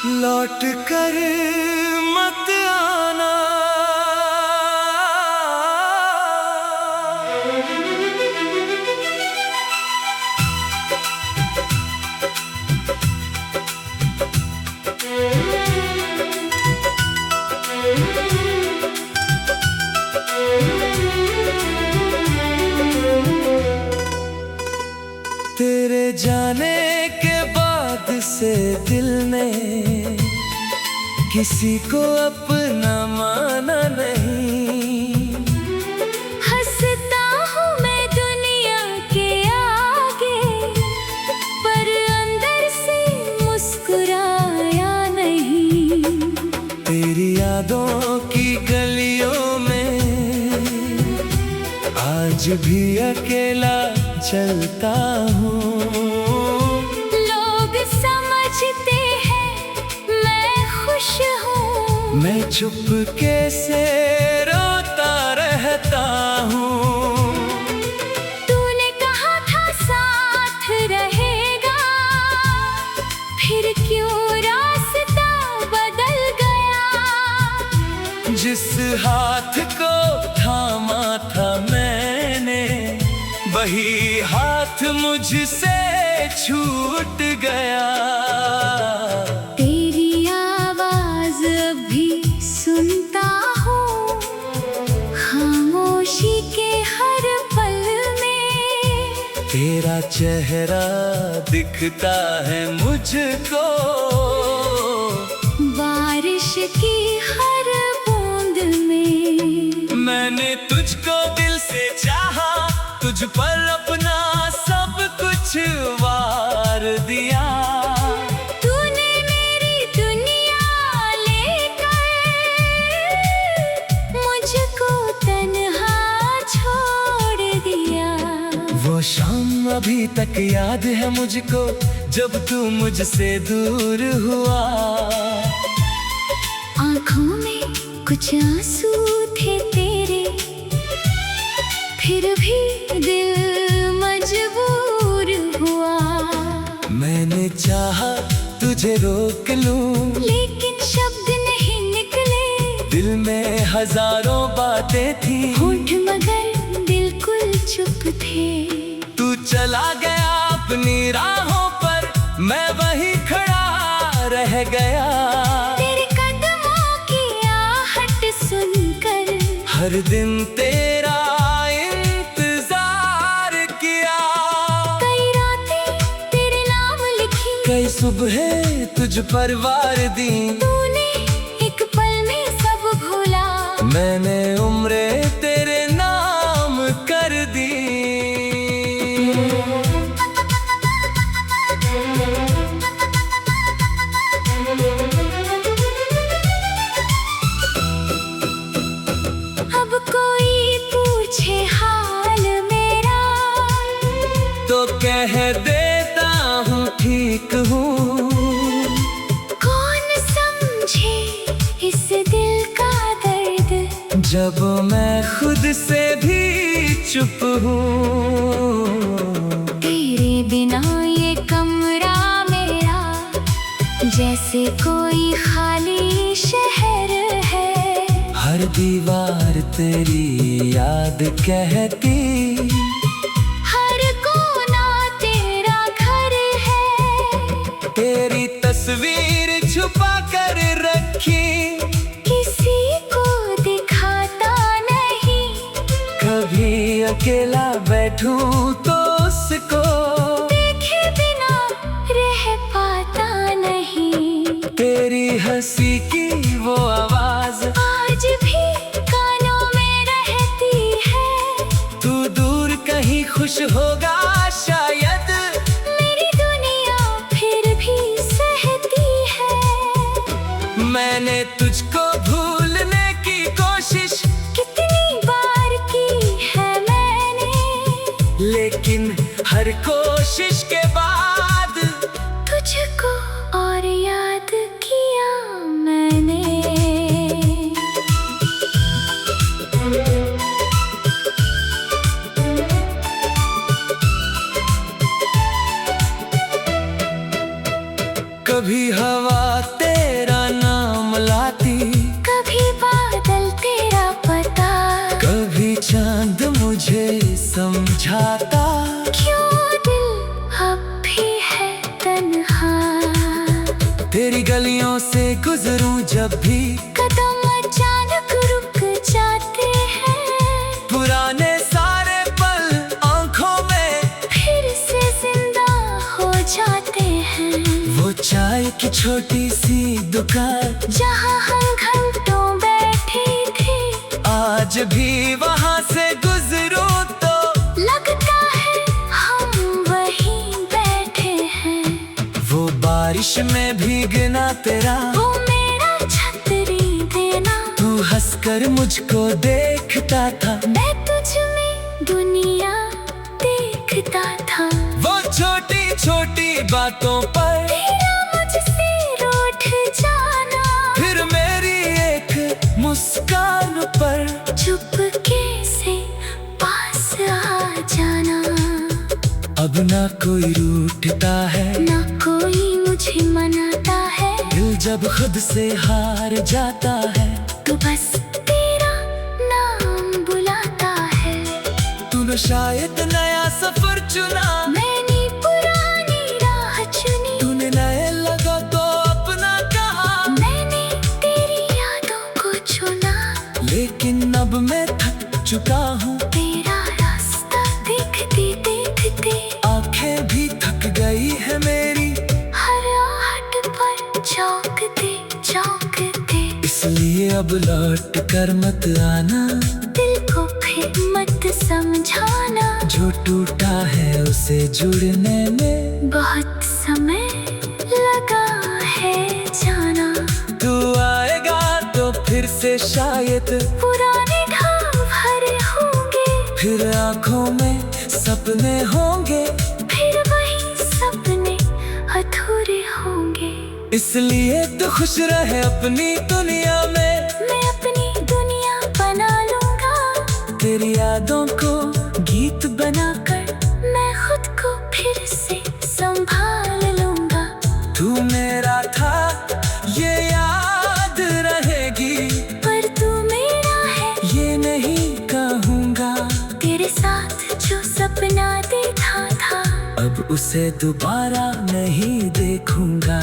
लौट कर मत आना। तेरे जाने के बाद से दिल ने किसी को अपना माना नहीं। हंसता हूँ मैं दुनिया के आगे, पर अंदर से मुस्कुराया नहीं। तेरी यादों की गलियों में आज भी अकेला चलता हूँ। लोग समझते हैं मैं खुश हूँ, मैं चुपके से रोता रहता हूँ। तूने कहा था साथ रहेगा, फिर क्यों रास्ता बदल गया। जिस हाथ को थामा था मैंने, वही हाथ मुझसे छूट गया। तेरी आवाज अभी सुनता हूँ, खामोशी के हर पल में। तेरा चेहरा दिखता है मुझको, बारिश की हर बूंद में। मैंने तुझको दिल से चाहा, तुझ पर अपना सब कुछ वार दिया। तूने मेरी दुनिया लेकर मुझको तन्हा छोड़ दिया। वो शाम अभी तक याद है मुझको, जब तू मुझसे दूर हुआ। आँखों में कुछ आंसू थे तेरे, फिर भी दिल मजबूर हुआ। मैंने चाहा तुझे रोक लूं, लेकिन शब्द नहीं निकले। दिल में हजारों बातें थी, होंठ मगर बिल्कुल चुप थे। तू चला गया अपनी राहों पर, मैं वहीं खड़ा रह गया। तेरे कदमों की आहट सुनकर हर दिन तेरा इंतजार किया। कई रातें तेरे नाम लिखी, कई सुबह तुझ पर वार दी। तूने एक पल में सब भूला। मैंने उम्रे तेरे नाम कर दी। अब कोई पूछे हाल मेरा, तो कह देता हूँ ठीक हूँ। कौन समझे इस दिल का दर्द, जब मैं खुद से भी चुप हूँ। तेरे बिना ये कमरा मेरा जैसे कोई खाली शहर है। हर दीवार तेरी याद कहती, हर कोना तेरा घर है। तेरी तस्वीर छुपा कर रखी, किसी को दिखाता नहीं। कभी अकेला बैठूं तो उसको देखे बिना रह पाता नहीं। तेरी हंसी की वो आवाज आज भी कानों में रहती है। तू दूर कहीं खुश होगा शायद, मेरी दुनिया फिर भी सहती है। मैंने तुझको भूलने की कोशिश कितनी बार की है मैंने, लेकिन हर कोशिश के बाद तुझको और याद किया मैंने। कभी हवा तेरी समझाता। क्यों दिल अब भी है तन्हा, तेरी गलियों से गुजरूं जब भी कदम अचानक रुक जाते हैं। पुराने सारे पल आंखों में फिर से जिंदा हो जाते हैं। वो चाय की छोटी सी दुकान जहाँ हम घंटों बैठे थे, आज भी वहाँ से गुजरूं तो लगता है हम वहीं बैठे हैं। वो बारिश में भीगना तेरा, वो मेरा छतरी देना, तू हंसकर मुझको देखता था, मैं तुझ में दुनिया देखता था। वो छोटी छोटी बातों पर तेरा मुझसे रूठ जाना, फिर मेरी एक मुस्कान पर चुपके से पास आ जाना। अब ना कोई रूठता है, ना कोई मुझे मनाता है, दिल जब खुद से हार जाता है, तो बस तेरा नाम बुलाता है। तूने शायद नया सफर चुना, मैंने पुरानी राह चुनी, तूने नए लगा तो अपना कहा, मैंने तेरी यादों को चुना। लेकिन अब मैं थक चुका हूँ, तेरा रास्ता देखते देखते आंखें भी थक गई है मेरी, हर आहट पर चौंकते चौंकते। इसलिए अब लौट कर मत आना, दिल को फिर मत समझाना, जो टूटा है उसे जुड़ने में बहुत समय लगा है जाना। तू आएगा तो फिर से शायद, पुराने घाव भरे होंगे, फिर आंखों में सपने होंगे, फिर वही सपने अधूरे होंगे। इसलिए तो खुश रहे अपनी दुनिया में, मैं अपनी दुनिया बना लूंगा, तेरी यादों को गीत बनाकर मैं खुद को फिर से संभाल लूंगा। तू मेरा था ये याद रहेगी, पर तू मेरा है ये नहीं कहूँगा, तेरे साथ जो सपना देखा था, अब उसे दोबारा नहीं देखूंगा।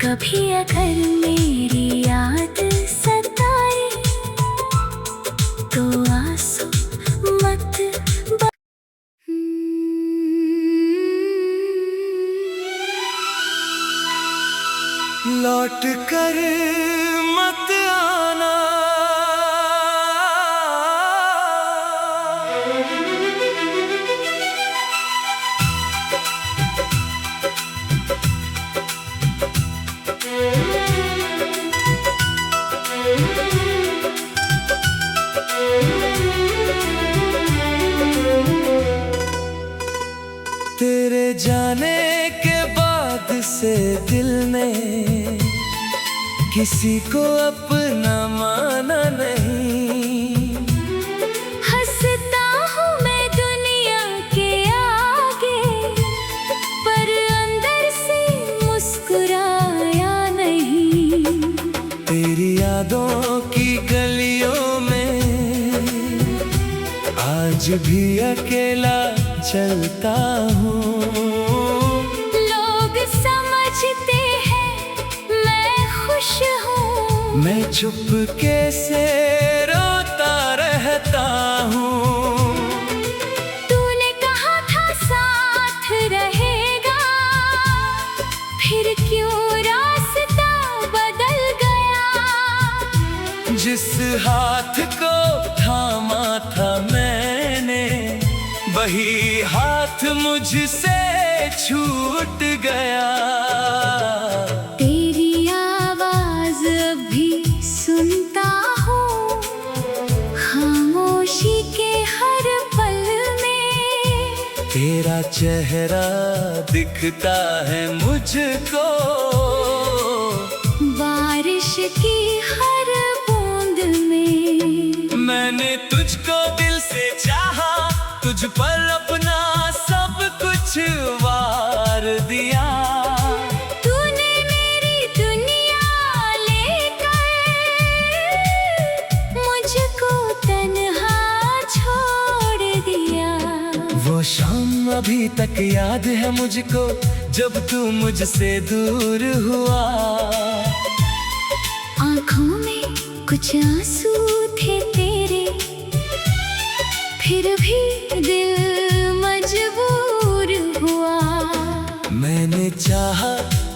कभी अगर मेरी याद सताए तो आंसू मत लौट कर मत आना, तेरे जाने के बाद से दिल ने किसी को अपना माना नहीं। हंसता हूँ मैं दुनिया के आगे, पर अंदर से मुस्कुराया नहीं। तेरी यादों की गलियों में आज भी अकेला चलता हूँ। लोग समझते हैं मैं खुश हूँ, मैं चुपके से रोता रहता हूँ। तूने कहा था साथ रहेगा, फिर क्यों रास्ता बदल गया। जिस हाथ को थामा था मैंने, वही हाथ मुझसे छूट गया। तेरी आवाज अभी सुनता हूँ, खामोशी के हर पल में। तेरा चेहरा दिखता है मुझको, बारिश की हर बूंद में। मैंने तुझको दिल से चाहा, तुझ पर अपना सब कुछ वार दिया। तूने मेरी दुनिया लेकर मुझको तन्हा छोड़ दिया। वो शाम अभी तक याद है मुझको, जब तू मुझसे दूर हुआ। आँखों में कुछ आंसू थे तेरे, फिर भी दिल मजबूर हुआ। मैंने चाहा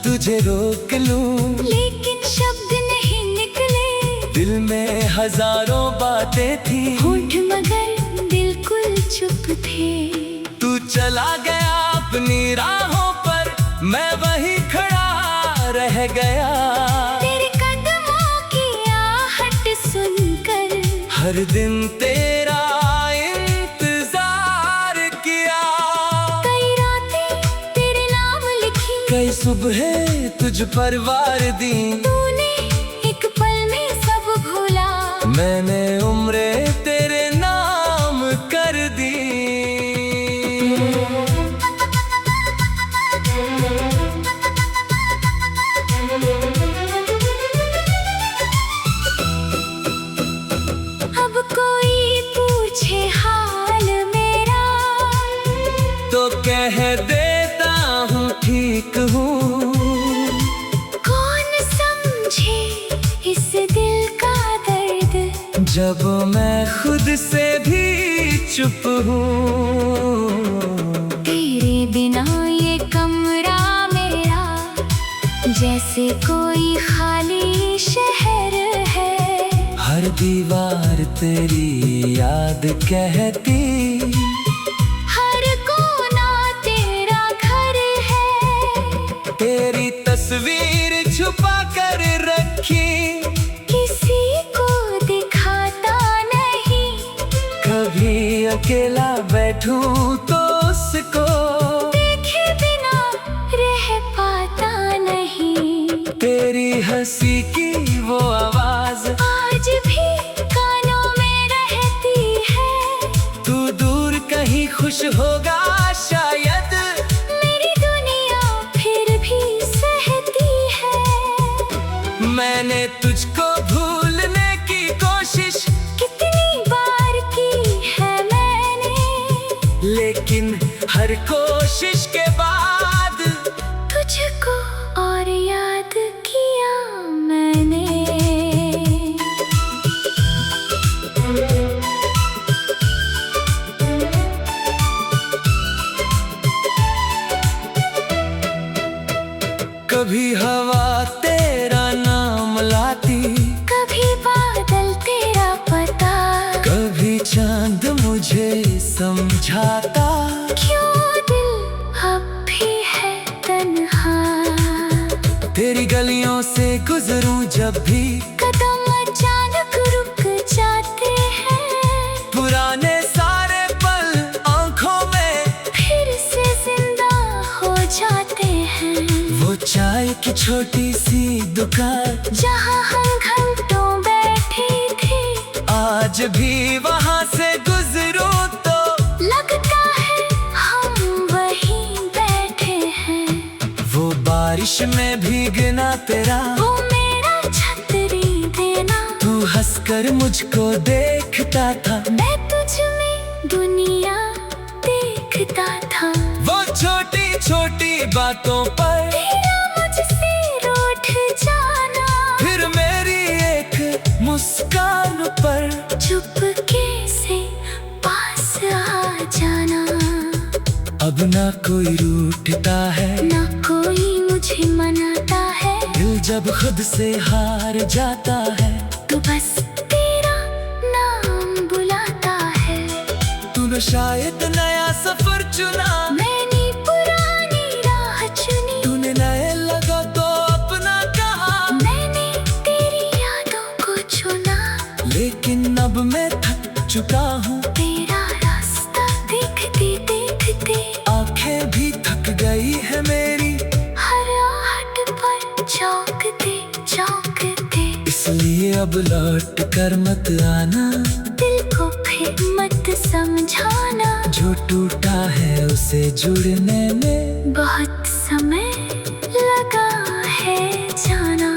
तुझे रोक लूं, लेकिन शब्द नहीं निकले। दिल में हजारों बातें थी, होठ मगर बिल्कुल चुप थे। तू चला गया अपनी राहों पर, मैं वहीं खड़ा रह गया। तेरे कदमों की आहट सुनकर हर दिन तेरा इंतजार किया। कई रातें तेरे नाम लिखी, कई सुबह तुझ पर वार दी। तूने एक पल में सब भूला। मैंने उम्रें तेरे नाम कर दी। अब कोई पूछे हाल मेरा, तो कह देता हूँ ठीक हूँ। कौन समझे इस दिल का दर्द, जब मैं खुद से भी चुप हूँ। तेरे बिना ये कमरा मेरा जैसे कोई खाली शहर है। हर दीवार तेरी याद कहती, हर कोना तेरा घर है। तेरी तस्वीर छुपा कर रखी, किसी को दिखाता नहीं। कभी अकेला बैठूं तो उसको देखे बिना रह पाता नहीं। तेरी हंसी की वो आवाज आज भी कानों में रहती है। तू दूर कहीं खुश होगा शायद, मेरी दुनिया फिर भी सहती है। मैंने तुझको भूलने की कोशिश कितनी बार की है मैंने, लेकिन हर कोशिश के बाद तुझको और याद किया मैंने। कभी हवा तेरा नाम लाती, कभी बादल तेरा पता, कभी चांद मुझे समझाता। क्यों दिल अब भी है तन्हा। तेरी गलियों से गुजरूं जब भी, कदम अचानक रुक जाते हैं। पुराने सारे पल आंखों में फिर से जिंदा हो जाते हैं। वो चाय की छोटी सी दुकान, जहाँ हम घंटों बैठे थे, आज भी वहाँ से गुजरूं तो लगता है हम वहीं बैठे हैं। वो बारिश में भीगना तेरा, वो मेरा छतरी देना। तू हंसकर मुझको देखता था, मैं तुझ में दुनिया देखता था। वो छोटी छोटी बातों पर तेरा मुझसे रूठ जाना, फिर मेरी एक मुस्कान पर चुपके से पास आ जाना। अब ना कोई रूठता है, ना कोई मुझे मनाता है। दिल जब खुद से हार जाता है, तो बस तेरा नाम बुलाता है। तूने शायद नया सफर चुना, मैंने पुरानी राह चुनी। तूने नए लगा तो अपना कहा, मैंने तेरी यादों को चुना। लेकिन अब मैं थक चुका हूँ। तेरा रास्ता देखते देखते आंखें भी थक गई है मेरी, हर आहट पर चौंकते चौंकते। इसलिए अब लौट कर मत आना, दिल को फिर मत समझाना। जो टूटा है उसे जुड़ने में बहुत समय लगा है जाना।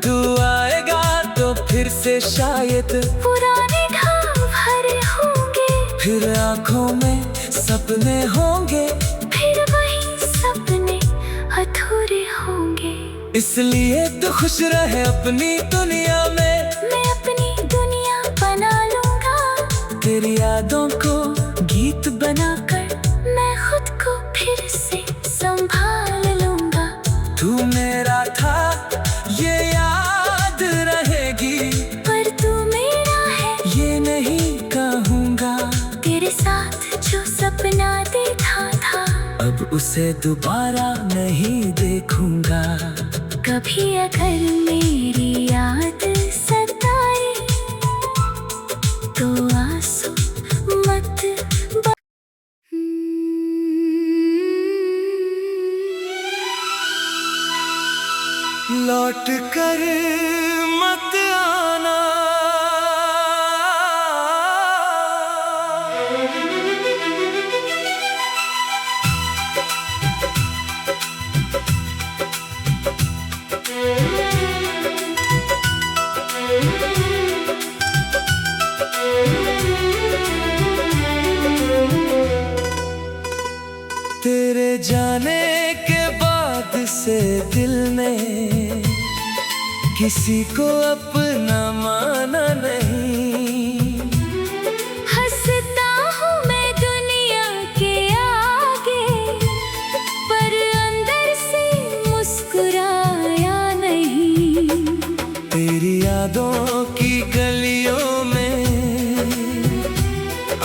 तू आएगा तो फिर से शायद, पुराने घाव भरे होंगे। फिर आंखों में सपने होंगे, फिर वही सपने अधूरे होंगे। इसलिए तो खुश रहे अपनी दुनिया में, मैं अपनी दुनिया बना लूंगा। तेरी यादों को गीत बनाकर मैं खुद को फिर से संभाल लूंगा। तू मेरा था ये याद रहेगी, पर तू मेरा है ये नहीं कहूँगा। तेरे साथ जो सपना देखा था, अब उसे दोबारा नहीं देखूंगा। कभी अगर मेरी याद सताए तो आंसू मत लौट कर मत आना, तेरे जाने के बाद से दिल ने किसी को अपना माना नहीं। हंसता हूँ मैं दुनिया के आगे, पर अंदर से मुस्कुराया नहीं। तेरी यादों की गलियों में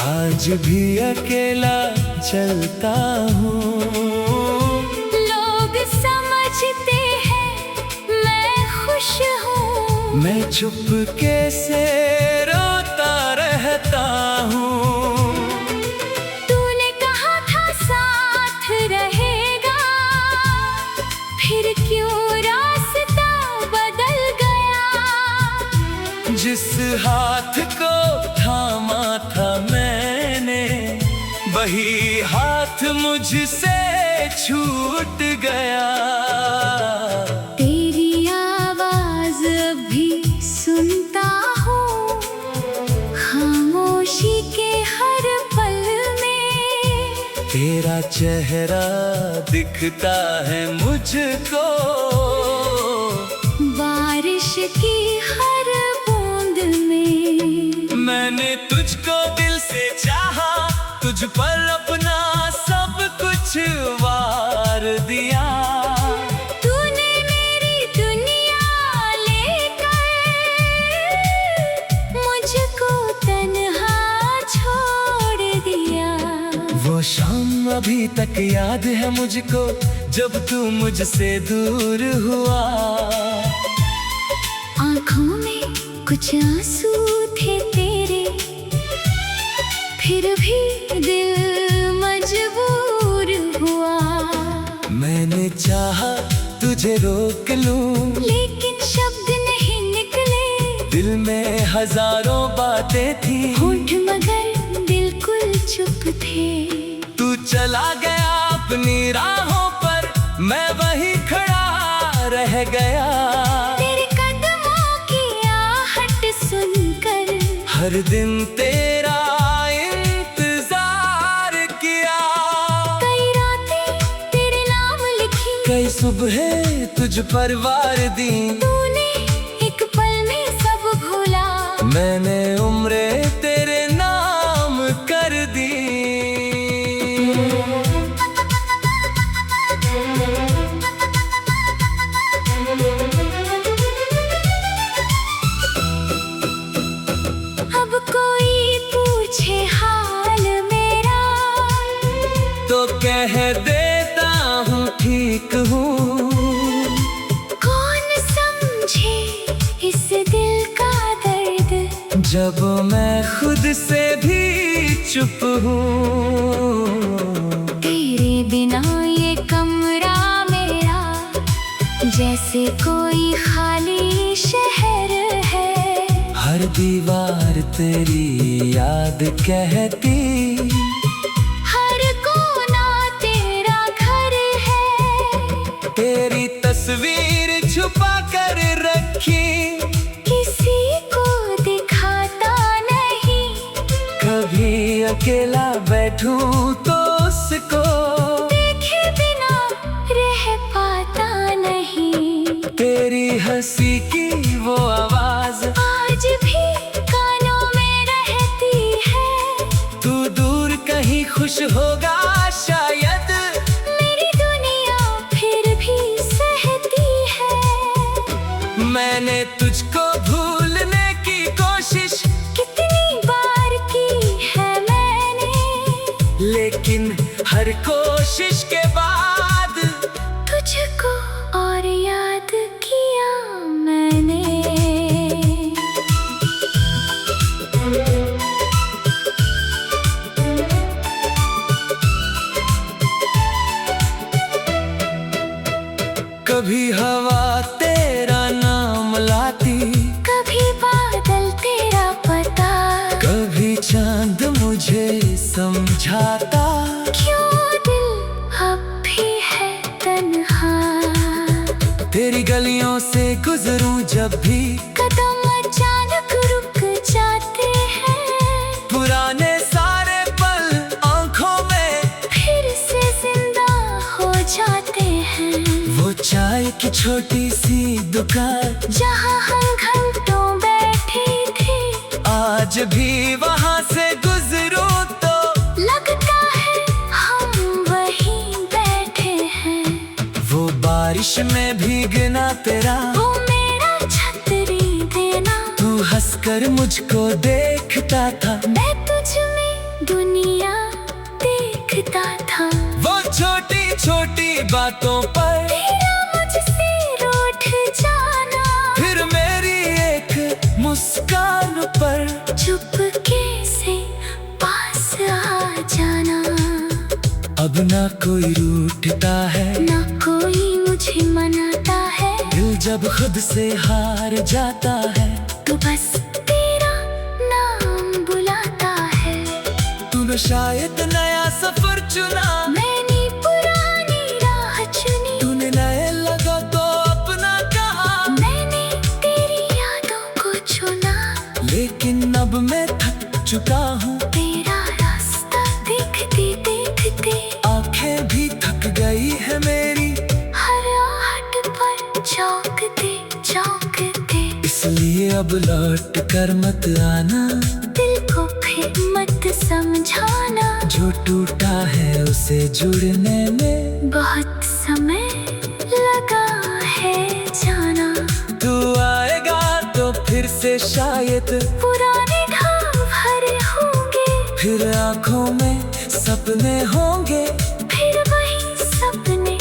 आज भी अकेला चलता हूँ। लोग समझते हैं मैं खुश हूँ, मैं चुपके से रोता रहता हूँ। तूने कहा था साथ रहेगा, फिर क्यों रास्ता बदल गया। जिस हाथ को थामा था मैंने, वही हाथ मुझसे छूट गया। तेरी आवाज अभी सुनता हूँ, खामोशी के हर पल में। तेरा चेहरा दिखता है मुझको, बारिश की हर बूंद में। मैंने तुझको दिल से चाहा, तुझ पर अपना सब कुछ वार दिया। तूने मेरी दुनिया लेकर मुझको तन्हा छोड़ दिया। वो शाम अभी तक याद है मुझको, जब तू मुझसे दूर हुआ। आँखों में कुछ आंसू थे तेरे, फिर भी दिल मजबूर हुआ। मैंने चाहा तुझे रोक लूं, लेकिन शब्द नहीं निकले। दिल में हजारों बातें थी, होंठ मगर बिल्कुल चुप थे। तू चला गया अपनी राहों पर, मैं वहीं खड़ा रह गया। तेरे कदमों की आहट सुनकर हर दिन तेरा इंतजार किया। कई रातें तेरे नाम लिखी, कई सुबह तुझ पर वार दी। तूने एक पल में सब भूला। मैंने उम्रें तेरे नाम कर दी। अब कोई पूछे हाल मेरा, तो कह देता हूँ ठीक हूँ। कौन समझे इस दिल का दर्द, जब मैं खुद से भी चुप हूँ। तेरे बिना ये कमरा मेरा जैसे कोई खाली शहर है। हर दीवार तेरी याद कहती, हर कोना तेरा घर है। तेरी तस्वीर छुपा कर रखी, किसी को दिखाता नहीं। कभी अकेला बैठूं तो तुझको भूलने की कोशिश कितनी बार की है मैंने, लेकिन हर कोशिश के बाद तुझको और याद किया मैंने। कभी हवा तेरा नाम लाती, कभी बादल तेरा पता, कभी चांद मुझे समझाता। क्यों दिल अब भी है तन्हा, तेरी गलियों से गुजरूं जब भी कदम अचानक रुक जाते हैं, पुराने सारे पल आंखों में फिर से जिंदा हो जाते हैं। वो चाय की छोटी सी दुकान जहाँ हम घंटों बैठे थे, आज भी वहाँ से गुजरूं तो लगता है हम वहीं बैठे हैं। वो बारिश में भीगना तेरा, वो मेरा छतरी देना, तू हंसकर मुझको देखता था, मैं तुझ में दुनिया देखता था। वो छोटी छोटी बातों पर तेरा मुझसे रूठ जाना, फिर मेरी एक मुस्कान पर चुपके से पास आ जाना। अब ना कोई रूठता है, ना कोई मुझे मनाता है, दिल जब खुद से हार जाता है, तो बस तेरा नाम बुलाता है। तूने शायद नया सफर चुना, मैंने पुरानी राह चुनी, तूने नए लगा तो अपना कहा, मैंने तेरी यादों को चुना, लेकिन अब मैं थक चुका हूँ, तेरा रास्ता देखते देखते आंखें भी थक गई है मेरी, हर आहट पर चौंकते चौंकते। इसलिए अब लौट कर मत आना, दिल को फिर मत समझाना, जो टूटा है उसे जुड़ने में बहुत समय लगा है जाना। तू आएगा तो फिर से शायद पुराने घाव भरे होंगे, फिर आंखों में सपने होंगे, फिर वही सपने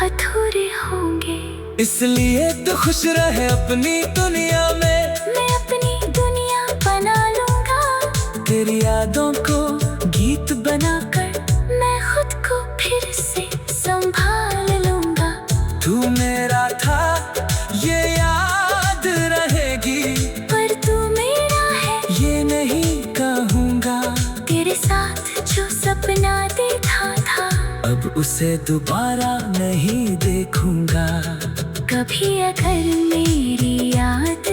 अधूरे होंगे। इसलिए तो खुश रहे अपनी दुनिया में, मैं अपनी दुनिया बना लूंगा, तेरी यादों को गीत बनाकर मैं खुद को फिर से संभाल लूंगा। तू मेरा था ये याद रहेगी, पर तू मेरा है ये नहीं कहूँगा, तेरे साथ जो सपना देखा था, अब उसे दोबारा नहीं देखूंगा। कभी अगर मेरी याद